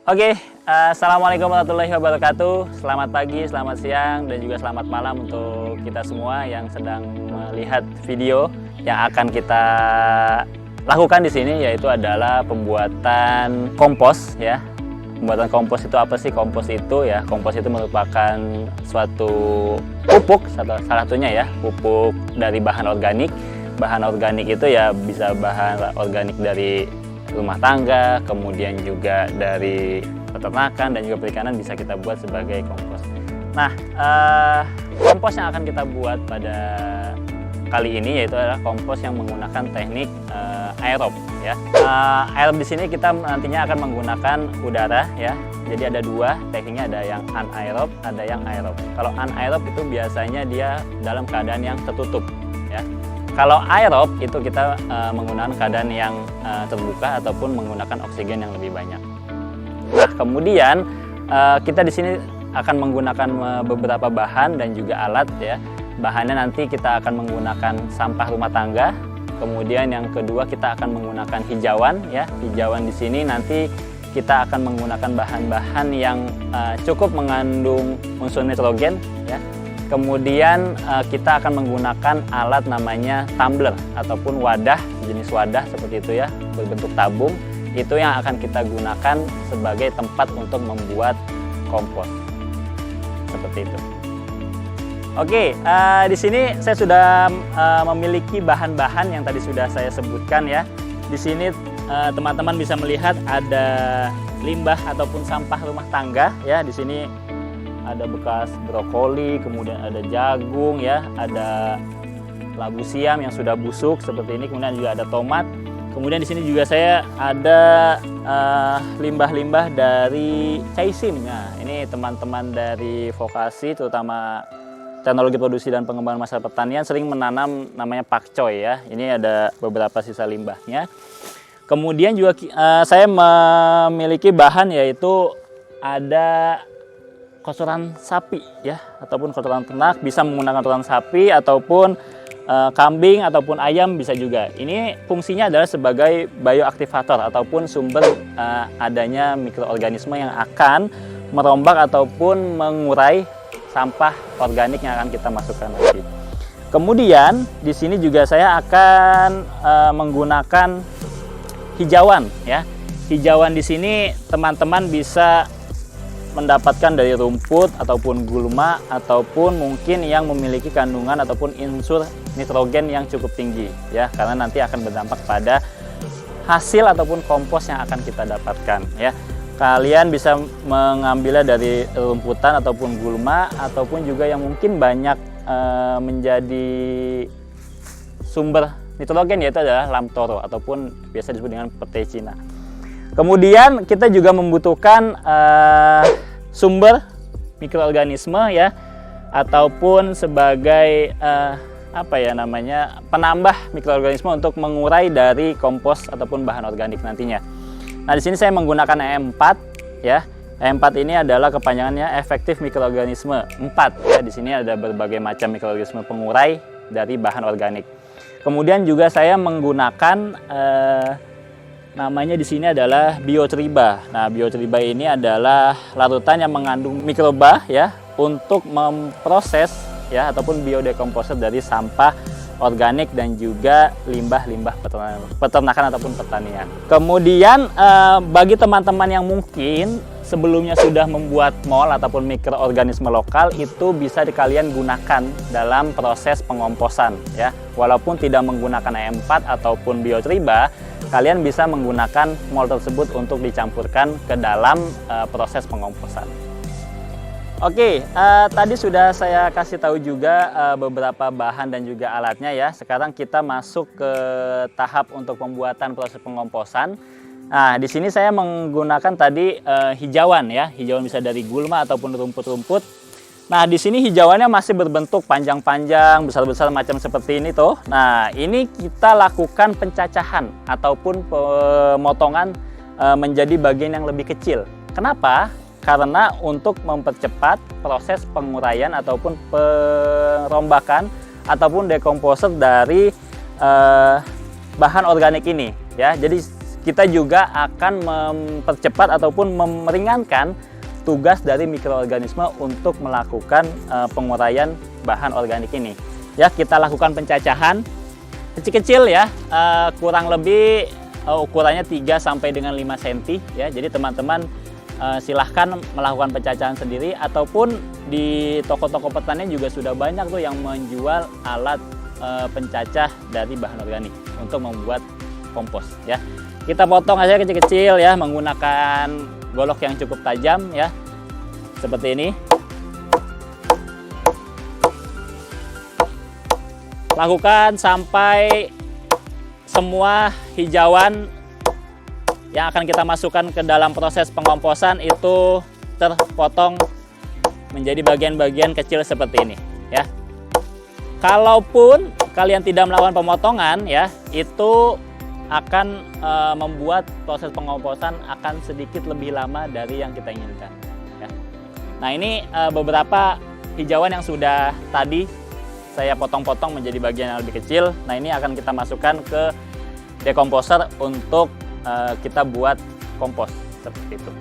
Oke, Assalamualaikum warahmatullahi wabarakatuh. Selamat pagi, selamat siang, dan juga selamat malam untuk kita semua yang sedang melihat video yang akan kita lakukan di sini, yaitu adalah pembuatan kompos ya. Pembuatan kompos itu apa sih? Kompos itu merupakan suatu pupuk, salah satunya ya, pupuk dari bahan organik. Bahan organik itu ya bisa bahan organik dari rumah tangga, kemudian juga dari peternakan dan juga perikanan bisa kita buat sebagai kompos. Nah, kompos yang akan kita buat pada kali ini yaitu adalah kompos yang menggunakan teknik aerob ya. Aerob di sini kita nantinya akan menggunakan udara ya. Jadi ada dua tekniknya, ada yang anaerob, ada yang aerob. Kalau anaerob itu biasanya dia dalam keadaan yang tertutup ya. Kalau aerob itu kita menggunakan keadaan yang terbuka ataupun menggunakan oksigen yang lebih banyak. Nah, kemudian kita di sini akan menggunakan beberapa bahan dan juga alat ya. Bahannya nanti kita akan menggunakan sampah rumah tangga. Kemudian yang kedua kita akan menggunakan hijauan ya. Hijauan di sini nanti kita akan menggunakan bahan-bahan yang cukup mengandung unsur nitrogen ya. Kemudian kita akan menggunakan alat namanya tumbler ataupun wadah, jenis wadah seperti itu ya, berbentuk tabung. Itu yang akan kita gunakan sebagai tempat untuk membuat kompos. Seperti itu. Oke, di sini saya sudah memiliki bahan-bahan yang tadi sudah saya sebutkan ya. Di sini teman-teman bisa melihat ada limbah ataupun sampah rumah tangga ya. Di sini ada bekas brokoli, kemudian ada jagung ya, ada labu siam yang sudah busuk seperti ini, kemudian juga ada tomat. Kemudian di sini juga saya ada limbah-limbah dari caisim. Nah, ini teman-teman dari vokasi, terutama teknologi produksi dan pengembangan masalah pertanian, sering menanam namanya pakcoy ya. Ini ada beberapa sisa limbahnya. Kemudian juga saya memiliki bahan yaitu ada kotoran sapi ya, ataupun kotoran ternak. Bisa menggunakan kotoran sapi ataupun kambing ataupun ayam bisa juga. Ini fungsinya adalah sebagai bioaktivator ataupun sumber adanya mikroorganisme yang akan merombak ataupun mengurai sampah organik yang akan kita masukkan nanti. Kemudian di sini juga saya akan menggunakan hijauan ya. Hijauan di sini teman-teman bisa mendapatkan dari rumput ataupun gulma ataupun mungkin yang memiliki kandungan ataupun unsur nitrogen yang cukup tinggi ya, karena nanti akan berdampak pada hasil ataupun kompos yang akan kita dapatkan ya. Kalian bisa mengambilnya dari rumputan ataupun gulma ataupun juga yang mungkin banyak menjadi sumber nitrogen, yaitu adalah lamtoro ataupun biasa disebut dengan pete Cina. Kemudian kita juga membutuhkan sumber mikroorganisme ya, ataupun sebagai penambah mikroorganisme untuk mengurai dari kompos ataupun bahan organik nantinya. Nah, di sini saya menggunakan E4 ya. E4 ini adalah kepanjangannya efektif mikroorganisme 4 ya. Di sini ada berbagai macam mikroorganisme pengurai dari bahan organik. Kemudian juga saya menggunakan namanya di sini adalah biotriba. Nah, biotriba ini adalah larutan yang mengandung mikroba ya untuk memproses ya ataupun biodekomposer dari sampah organik dan juga limbah-limbah peternakan ataupun pertanian. Kemudian bagi teman-teman yang mungkin sebelumnya sudah membuat mol ataupun mikroorganisme lokal, itu bisa kalian gunakan dalam proses pengomposan ya. Walaupun tidak menggunakan E4 ataupun biotriba, kalian bisa menggunakan mol tersebut untuk dicampurkan ke dalam proses pengomposan. Oke, tadi sudah saya kasih tahu juga beberapa bahan dan juga alatnya ya. Sekarang kita masuk ke tahap untuk pembuatan proses pengomposan. Nah, di sini saya menggunakan tadi hijauan ya. Hijauan bisa dari gulma ataupun rumput-rumput. Nah, di sini hijauannya masih berbentuk panjang-panjang, besar-besar macam seperti ini tuh. Nah, ini kita lakukan pencacahan ataupun pemotongan menjadi bagian yang lebih kecil. Kenapa? Karena untuk mempercepat proses penguraian ataupun perombakan ataupun dekomposer dari bahan organik ini ya. Jadi kita juga akan mempercepat ataupun meringankan tugas dari mikroorganisme untuk melakukan penguraian bahan organik ini. Ya, kita lakukan pencacahan kecil-kecil ya, kurang lebih ukurannya 3 sampai dengan 5 cm ya. Jadi teman-teman silahkan melakukan pencacahan sendiri, ataupun di toko-toko pertanian juga sudah banyak tuh yang menjual alat pencacah dari bahan organik untuk membuat kompos ya. Kita potong aja kecil-kecil ya, menggunakan golok yang cukup tajam ya, seperti ini. Lakukan sampai semua hijauan yang akan kita masukkan ke dalam proses pengomposan itu terpotong menjadi bagian-bagian kecil seperti ini ya. Kalaupun kalian tidak melakukan pemotongan ya, itu akan membuat proses pengomposan akan sedikit lebih lama dari yang kita inginkan ya. Nah, ini beberapa hijauan yang sudah tadi saya potong-potong menjadi bagian yang lebih kecil. Nah, ini akan kita masukkan ke dekomposer untuk kita buat kompos seperti itu.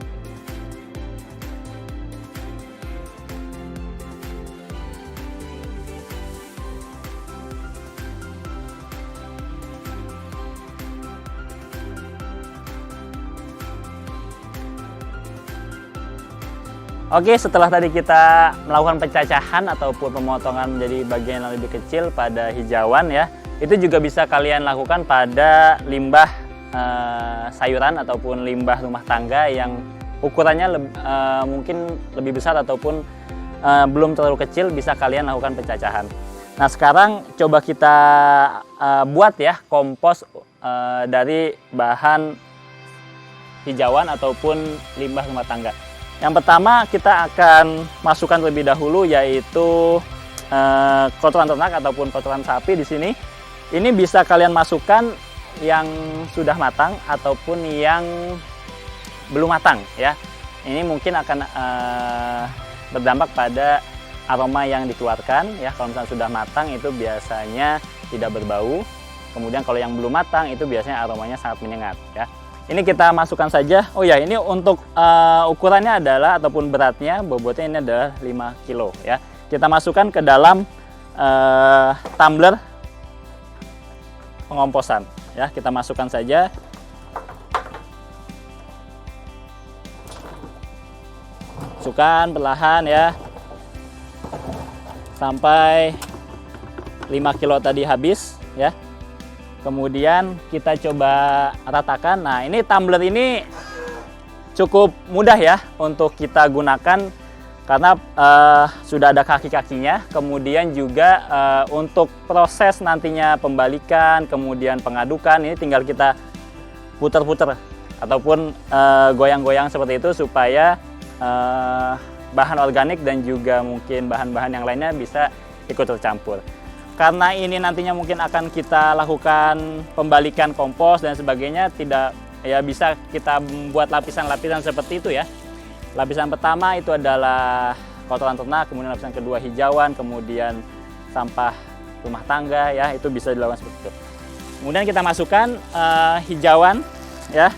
Oke, setelah tadi kita melakukan pencacahan ataupun pemotongan menjadi bagian yang lebih kecil pada hijauan ya, itu juga bisa kalian lakukan pada limbah sayuran ataupun limbah rumah tangga yang ukurannya mungkin lebih besar ataupun belum terlalu kecil, bisa kalian lakukan pencacahan. Nah, sekarang coba kita buat ya kompos dari bahan hijauan ataupun limbah rumah tangga. Yang pertama kita akan masukkan terlebih dahulu yaitu kotoran ternak ataupun kotoran sapi di sini. Ini bisa kalian masukkan yang sudah matang ataupun yang belum matang ya. Ini mungkin akan berdampak pada aroma yang dikeluarkan ya. Kalau misalnya sudah matang itu biasanya tidak berbau. Kemudian kalau yang belum matang itu biasanya aromanya sangat menyengat ya. Ini kita masukkan saja. Oh ya, ini untuk ukurannya adalah ataupun beratnya, bobotnya ini adalah 5 kilo ya. Kita masukkan ke dalam tumbler pengomposan ya. Kita masukkan saja. Masukkan perlahan ya. Sampai 5 kilo tadi habis ya. Kemudian kita coba ratakan. Nah, ini tumbler ini cukup mudah ya untuk kita gunakan karena sudah ada kaki-kakinya. Kemudian juga untuk proses nantinya pembalikan, kemudian pengadukan, ini tinggal kita putar-putar ataupun goyang-goyang seperti itu supaya bahan organik dan juga mungkin bahan-bahan yang lainnya bisa ikut tercampur. Karena ini nantinya mungkin akan kita lakukan pembalikan kompos dan sebagainya, tidak ya bisa kita buat lapisan-lapisan seperti itu ya. Lapisan pertama itu adalah kotoran ternak, kemudian lapisan kedua hijauan, kemudian sampah rumah tangga ya, itu bisa dilakukan seperti itu. Kemudian kita masukkan hijauan ya,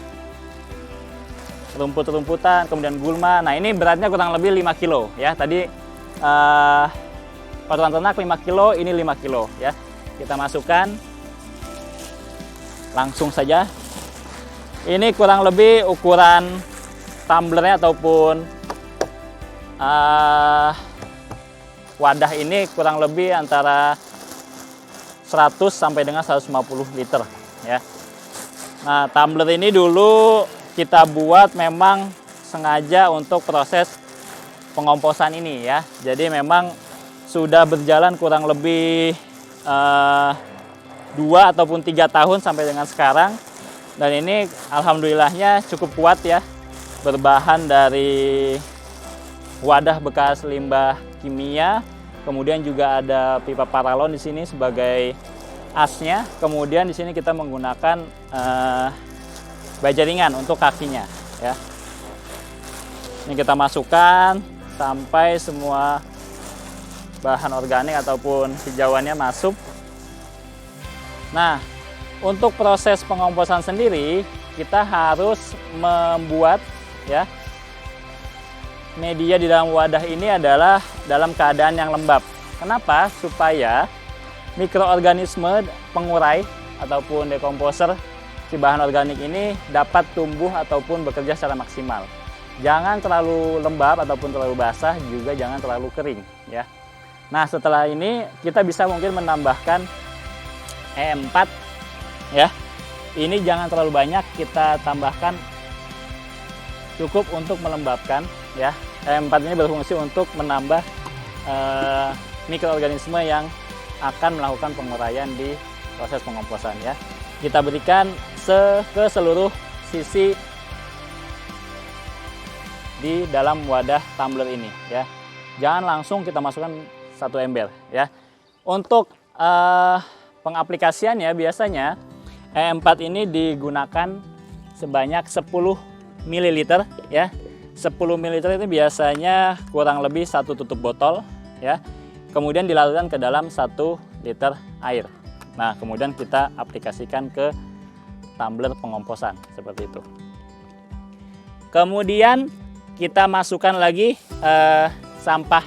rumput-rumputan, kemudian gulma. Nah, ini beratnya kurang lebih 5 kilo ya. Tadi kotoran ternak 5 kilo, ini 5 kilo ya. Kita masukkan langsung saja. Ini kurang lebih ukuran tumblernya ataupun wadah ini kurang lebih antara 100 sampai dengan 150 liter ya. Nah, tumbler ini dulu kita buat memang sengaja untuk proses pengomposan ini ya. Jadi memang sudah berjalan kurang lebih 2 ataupun 3 tahun sampai dengan sekarang. Dan ini alhamdulillahnya cukup kuat ya. Berbahan dari wadah bekas limbah kimia. Kemudian juga ada pipa paralon di sini sebagai asnya. Kemudian di sini kita menggunakan baja ringan untuk kakinya ya. Ini kita masukkan sampai semua bahan organik ataupun hijauannya masuk. Nah, untuk proses pengomposan sendiri kita harus membuat ya media di dalam wadah ini adalah dalam keadaan yang lembab. Kenapa? Supaya mikroorganisme pengurai ataupun dekomposer si bahan organik ini dapat tumbuh ataupun bekerja secara maksimal. Jangan terlalu lembab ataupun terlalu basah, juga jangan terlalu kering ya. Nah, setelah ini kita bisa mungkin menambahkan E4 ya. Ini jangan terlalu banyak, kita tambahkan cukup untuk melembabkan ya. E4 ini berfungsi untuk menambah mikroorganisme yang akan melakukan penguraian di proses pengomposan ya. Kita berikan ke seluruh sisi di dalam wadah tumbler ini ya. Jangan langsung kita masukkan satu ember ya. Untuk pengaplikasiannya biasanya E4 ini digunakan sebanyak 10 ml ya. 10 ml itu biasanya kurang lebih 1 tutup botol ya. Kemudian dilarutkan ke dalam 1 liter air. Nah, kemudian kita aplikasikan ke tumbler pengomposan seperti itu. Kemudian kita masukkan lagi sampah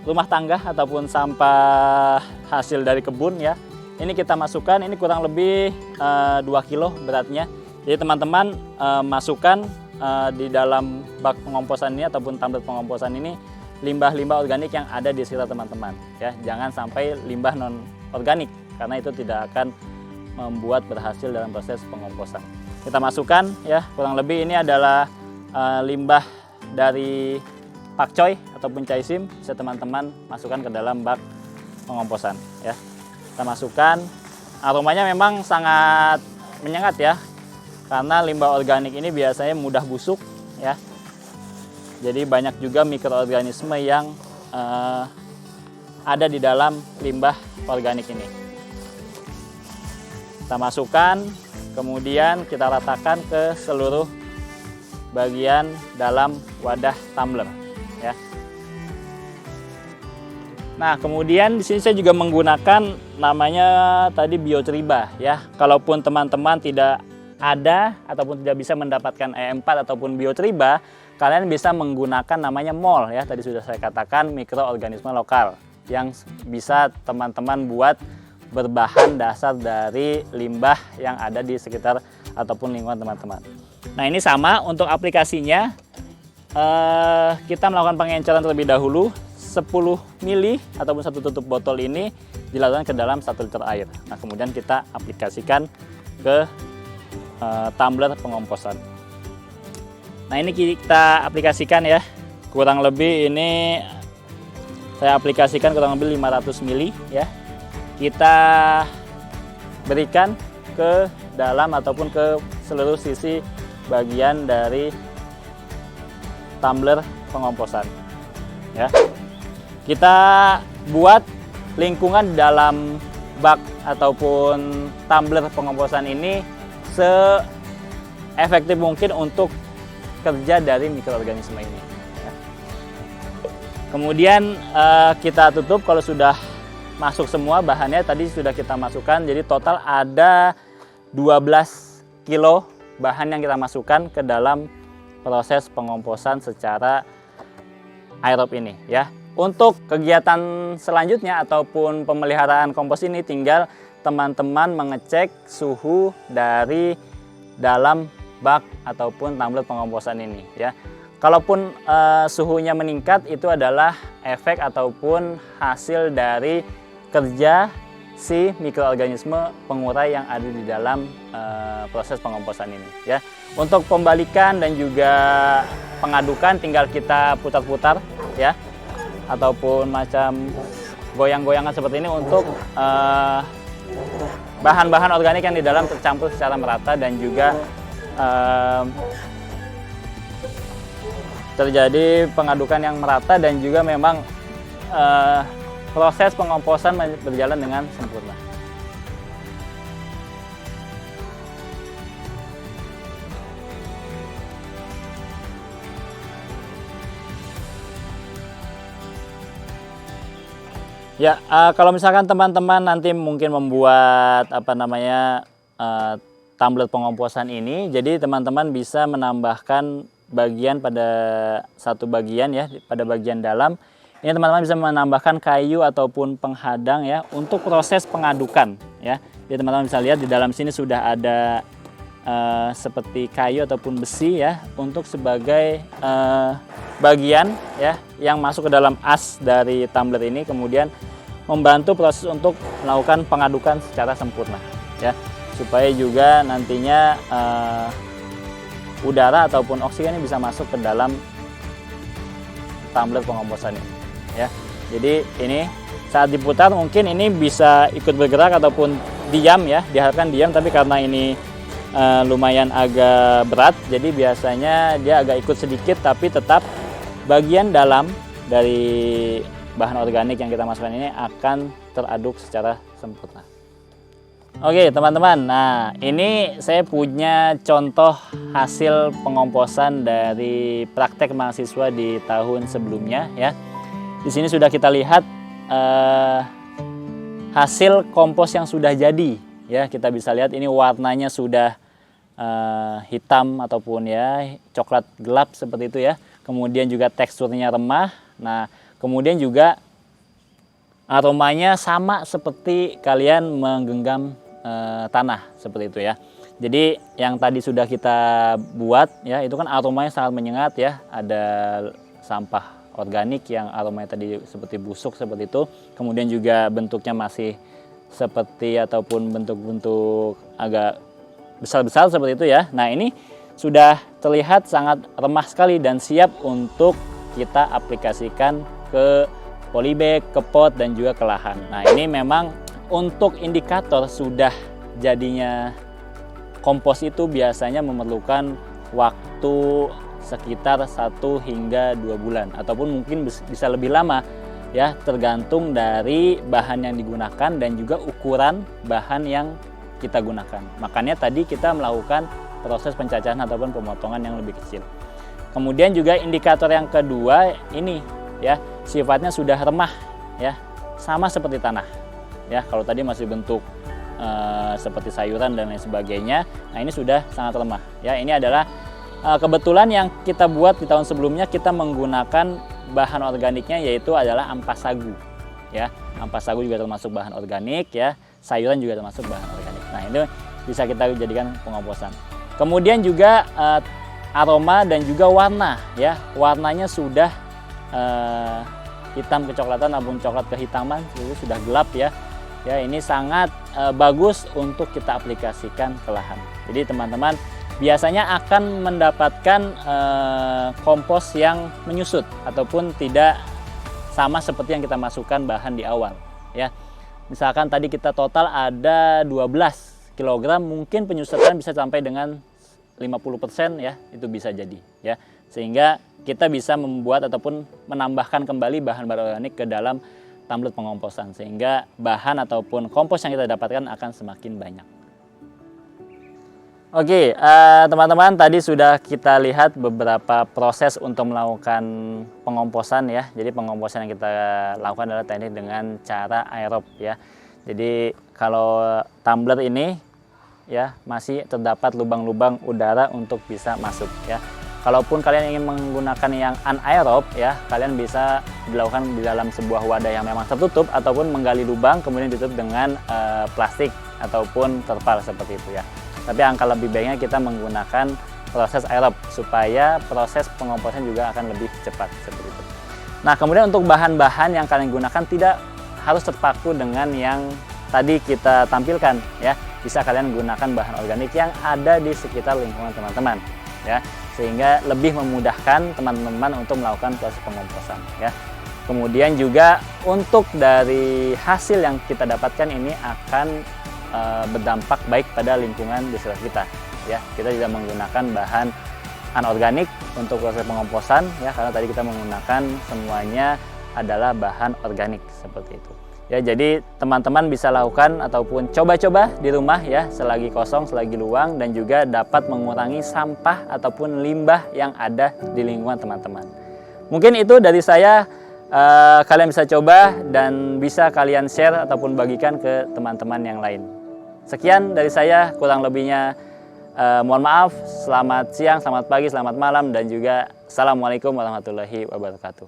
rumah tangga ataupun sampah hasil dari kebun ya. Ini kita masukkan, ini kurang lebih 2 kilo beratnya. Jadi teman-teman masukkan di dalam bak pengomposan ini ataupun tumbler pengomposan ini limbah-limbah organik yang ada di sekitar teman-teman ya. Jangan sampai limbah non organik, karena itu tidak akan membuat berhasil dalam proses pengomposan. Kita masukkan ya, kurang lebih ini adalah limbah dari pakcoy ataupun caisim, bisa teman-teman masukkan ke dalam bak pengomposan ya. Kita masukkan, aromanya memang sangat menyengat ya, karena limbah organik ini biasanya mudah busuk ya. Jadi banyak juga mikroorganisme yang ada di dalam limbah organik ini. Kita masukkan, kemudian kita ratakan ke seluruh bagian dalam wadah tumbler ya. Nah, kemudian di sini saya juga menggunakan namanya tadi biotriba ya. Kalaupun teman-teman tidak ada ataupun tidak bisa mendapatkan E4 ataupun biotriba, kalian bisa menggunakan namanya MOL ya. Tadi sudah saya katakan mikroorganisme lokal yang bisa teman-teman buat berbahan dasar dari limbah yang ada di sekitar ataupun lingkungan teman-teman. Nah, ini sama untuk aplikasinya. Kita melakukan pengenceran terlebih dahulu. 10 ml ataupun 1 tutup botol ini dilarutkan ke dalam 1 liter air. Nah, kemudian kita aplikasikan ke tumbler pengomposan. Nah, ini kita aplikasikan ya. Kurang lebih ini saya aplikasikan kurang lebih 500 ml ya. Kita berikan ke dalam ataupun ke seluruh sisi bagian dari tumbler pengomposan ya. Kita buat lingkungan dalam bak ataupun tumbler pengomposan ini se-efektif mungkin untuk kerja dari mikroorganisme ini ya. Kemudian kita tutup. Kalau sudah masuk semua bahannya tadi sudah kita masukkan, jadi total ada 12 kilo bahan yang kita masukkan ke dalam proses pengomposan secara aerob ini ya. Untuk kegiatan selanjutnya ataupun pemeliharaan kompos ini tinggal teman-teman mengecek suhu dari dalam bak ataupun tumbler pengomposan ini ya. Kalaupun suhunya meningkat, itu adalah efek ataupun hasil dari kerja si mikroorganisme pengurai yang ada di dalam proses pengomposan ini ya. Untuk pembalikan dan juga pengadukan tinggal kita putar-putar ya, ataupun macam goyang-goyangan seperti ini untuk bahan-bahan organik yang di dalam tercampur secara merata dan juga terjadi pengadukan yang merata dan juga memang proses pengomposan berjalan dengan sempurna. Ya, kalau misalkan teman-teman nanti mungkin membuat tumbler pengomposan ini, jadi teman-teman bisa menambahkan bagian pada satu bagian ya, pada bagian dalam. Ini teman-teman bisa menambahkan kayu ataupun penghadang ya untuk proses pengadukan ya. Jadi teman-teman bisa lihat di dalam sini sudah ada seperti kayu ataupun besi ya untuk sebagai bagian ya yang masuk ke dalam as dari tumbler ini, kemudian membantu proses untuk melakukan pengadukan secara sempurna ya, supaya juga nantinya udara ataupun oksigen bisa masuk ke dalam tumbler pengomposan ini ya. Jadi ini saat diputar mungkin ini bisa ikut bergerak ataupun diam ya, diharapkan diam, tapi karena ini lumayan agak berat, jadi biasanya dia agak ikut sedikit, tapi tetap bagian dalam dari bahan organik yang kita masukkan ini akan teraduk secara sempurna. Oke teman-teman, nah ini saya punya contoh hasil pengomposan dari praktek mahasiswa di tahun sebelumnya ya. Di sini sudah kita lihat hasil kompos yang sudah jadi ya. Kita bisa lihat ini warnanya sudah hitam ataupun ya coklat gelap seperti itu ya. Kemudian juga teksturnya remah. Nah, kemudian juga aromanya sama seperti kalian menggenggam tanah seperti itu ya. Jadi yang tadi sudah kita buat ya, itu kan aromanya sangat menyengat ya. Ada sampah organik yang aromanya tadi seperti busuk seperti itu. Kemudian juga bentuknya masih seperti ataupun bentuk-bentuk agak besar-besar seperti itu ya. Nah, ini sudah terlihat sangat remah sekali dan siap untuk kita aplikasikan ke polybag, ke pot, dan juga ke lahan. Nah, ini memang untuk indikator sudah jadinya kompos itu biasanya memerlukan waktu sekitar 1 hingga 2 bulan ataupun mungkin bisa lebih lama ya, tergantung dari bahan yang digunakan dan juga ukuran bahan yang kita gunakan. Makanya tadi kita melakukan proses pencacahan ataupun pemotongan yang lebih kecil. Kemudian juga indikator yang kedua ini ya, sifatnya sudah remah ya, sama seperti tanah ya. Kalau tadi masih bentuk seperti sayuran dan lain sebagainya, nah ini sudah sangat lemah ya. Ini adalah kebetulan yang kita buat di tahun sebelumnya, kita menggunakan bahan organiknya yaitu adalah ampas sagu ya. Ampas sagu juga termasuk bahan organik ya, sayuran juga termasuk bahan organik. Nah, itu bisa kita jadikan pengomposan. Kemudian juga aroma dan juga warna ya, warnanya sudah hitam kecoklatan ataupun coklat kehitaman, itu sudah gelap ya. Ya, ini sangat bagus untuk kita aplikasikan ke lahan. Jadi teman-teman biasanya akan mendapatkan kompos yang menyusut ataupun tidak sama seperti yang kita masukkan bahan di awal ya. Misalkan tadi kita total ada 12 kg, mungkin penyusutan bisa sampai dengan 50% ya, itu bisa jadi ya. Sehingga kita bisa membuat ataupun menambahkan kembali bahan-bahan organik ke dalam tumbler pengomposan, sehingga bahan ataupun kompos yang kita dapatkan akan semakin banyak. Oke, teman-teman, tadi sudah kita lihat beberapa proses untuk melakukan pengomposan ya. Jadi pengomposan yang kita lakukan adalah teknik dengan cara aerob ya. Jadi kalau tumbler ini ya masih terdapat lubang-lubang udara untuk bisa masuk ya. Kalaupun kalian ingin menggunakan yang anaerob ya, kalian bisa dilakukan di dalam sebuah wadah yang memang tertutup ataupun menggali lubang kemudian ditutup dengan plastik ataupun terpal seperti itu ya. Tapi angka lebih baiknya kita menggunakan proses aerob supaya proses pengomposan juga akan lebih cepat seperti itu. Nah, kemudian untuk bahan-bahan yang kalian gunakan tidak harus terpaku dengan yang tadi kita tampilkan ya. Bisa kalian gunakan bahan organik yang ada di sekitar lingkungan teman-teman ya, sehingga lebih memudahkan teman-teman untuk melakukan proses pengomposan ya. Kemudian juga untuk dari hasil yang kita dapatkan ini akan berdampak baik pada lingkungan di sekitar kita ya. Kita tidak menggunakan bahan anorganik untuk proses pengomposan ya, karena tadi kita menggunakan semuanya adalah bahan organik seperti itu ya. Jadi teman-teman bisa lakukan ataupun coba-coba di rumah ya, selagi kosong, selagi luang, dan juga dapat mengurangi sampah ataupun limbah yang ada di lingkungan teman-teman. Mungkin itu dari saya. Kalian bisa coba dan bisa kalian share ataupun bagikan ke teman-teman yang lain. Sekian dari saya, kurang lebihnya Mohon maaf, selamat siang, selamat pagi, selamat malam, dan juga Assalamualaikum warahmatullahi wabarakatuh.